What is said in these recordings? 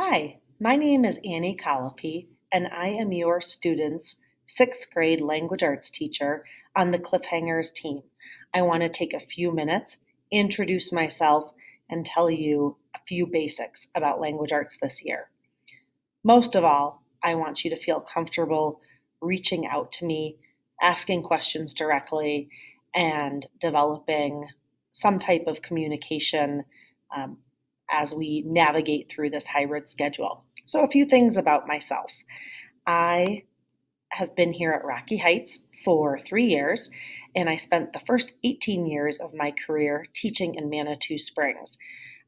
Hi, my name is Annie Colopy, and I am your student's sixth grade language arts teacher on the Cliffhangers team. I want to take a few minutes, introduce myself, and tell you a few basics about language arts this year. Most of all, I want you to feel comfortable reaching out to me, asking questions directly, and developing some type of communication um, as we navigate through this hybrid schedule. So, a few things about myself. I have been here at Rocky Heights for 3 years, and I spent the first 18 years of my career teaching in Manitou Springs.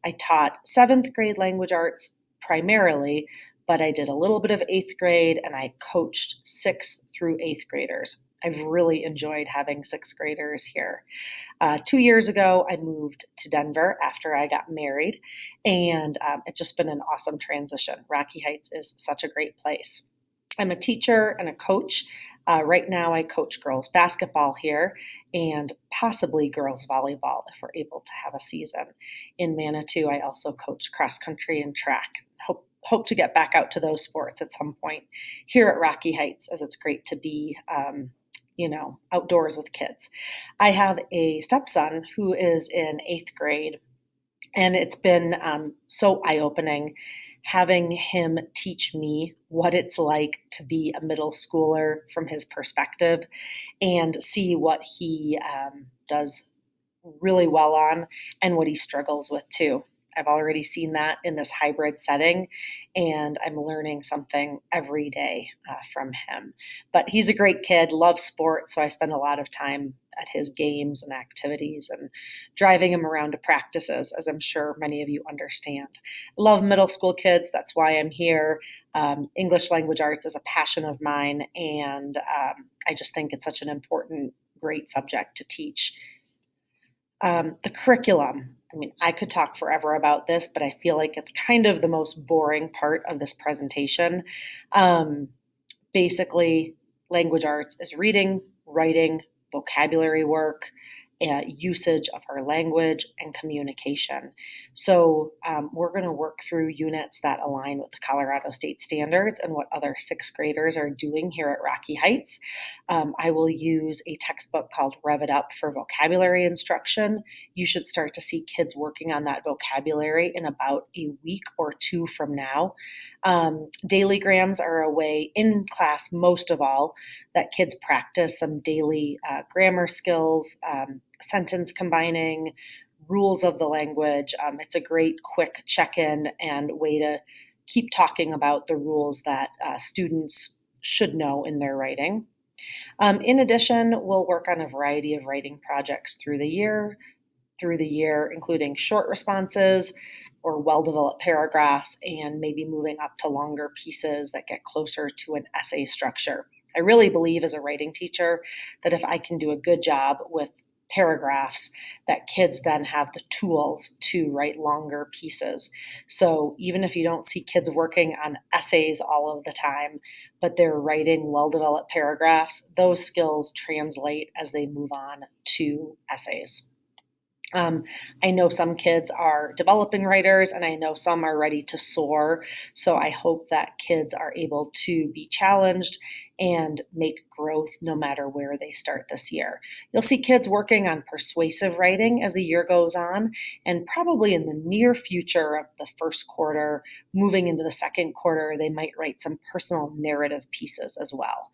I taught seventh grade language arts primarily, but I did a little bit of eighth grade and I coached sixth through eighth graders. I've really enjoyed having sixth graders here. 2 years ago, I moved to Denver after I got married, and it's just been an awesome transition. Rocky Heights is such a great place. I'm a teacher and a coach. Right now, I coach girls basketball here and possibly girls volleyball if we're able to have a season. In Manitou, I also coach cross country and track. Hope to get back out to those sports at some point here at Rocky Heights, as it's great to be, outdoors with kids. I have a stepson who is in eighth grade, and it's been so eye opening having him teach me what it's like to be a middle schooler from his perspective and see what he does really well on and what he struggles with too. I've already seen that in this hybrid setting, and I'm learning something every day from him. But he's a great kid, loves sports, so I spend a lot of time at his games and activities and driving him around to practices, as I'm sure many of you understand. I love middle school kids, that's why I'm here. English language arts is a passion of mine, and I just think it's such an important, great subject to teach. The curriculum. I mean, I could talk forever about this, but I feel like it's kind of the most boring part of this presentation. Um, Basically, language arts is reading, writing, vocabulary work, usage of our language, and communication. So, we're going to work through units that align with the Colorado State standards and what other sixth graders are doing here at Rocky Heights. I will use a textbook called Rev It Up for vocabulary instruction. You should start to see kids working on that vocabulary in about a week or two from now. Dailygrams are a way in class, most of all, that kids practice some daily grammar skills, sentence combining, rules of the language. It's a great quick check in and way to keep talking about the rules that students should know in their writing. In addition, we'll work on a variety of writing projects through the year, including short responses or well developed paragraphs, and maybe moving up to longer pieces that get closer to an essay structure. I really believe as a writing teacher that if I can do a good job with paragraphs, that kids then have the tools to write longer pieces. So even if you don't see kids working on essays all of the time, but they're writing well developed paragraphs, those skills translate as they move on to essays. Um, I know some kids are developing writers, and I know some are ready to soar. So I hope that kids are able to be challenged and make growth no matter where they start this year. You'll see kids working on persuasive writing as the year goes on, and probably in the near future of the first quarter, moving into the second quarter, they might write some personal narrative pieces as well.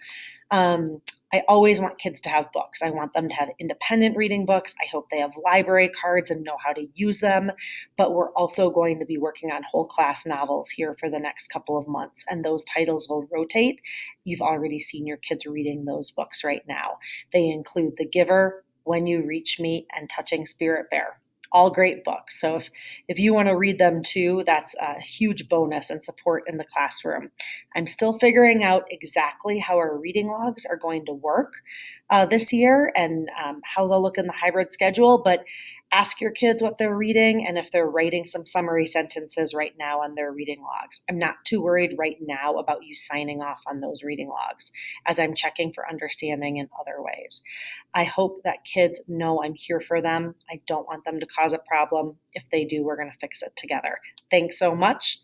Um, I always want kids to have books. I want them to have independent reading books. I hope they have library cards and know how to use them. But we're also going to be working on whole class novels here for the next couple of months, and those titles will rotate. You've already seen your kids reading those books right now. They include The Giver, When You Reach Me, and Touching Spiritbear. All great books. So if you want to read them too, that's a huge bonus and support in the classroom. I'm still figuring out exactly how our reading logs are going to work this year and how they'll look in the hybrid schedule, but ask your kids what they're reading and if they're writing some summary sentences right now on their reading logs. I'm not too worried right now about you signing off on those reading logs as I'm checking for understanding in other ways. I hope that kids know I'm here for them. I don't want them to cause a problem. If they do, we're going to fix it together. Thanks so much.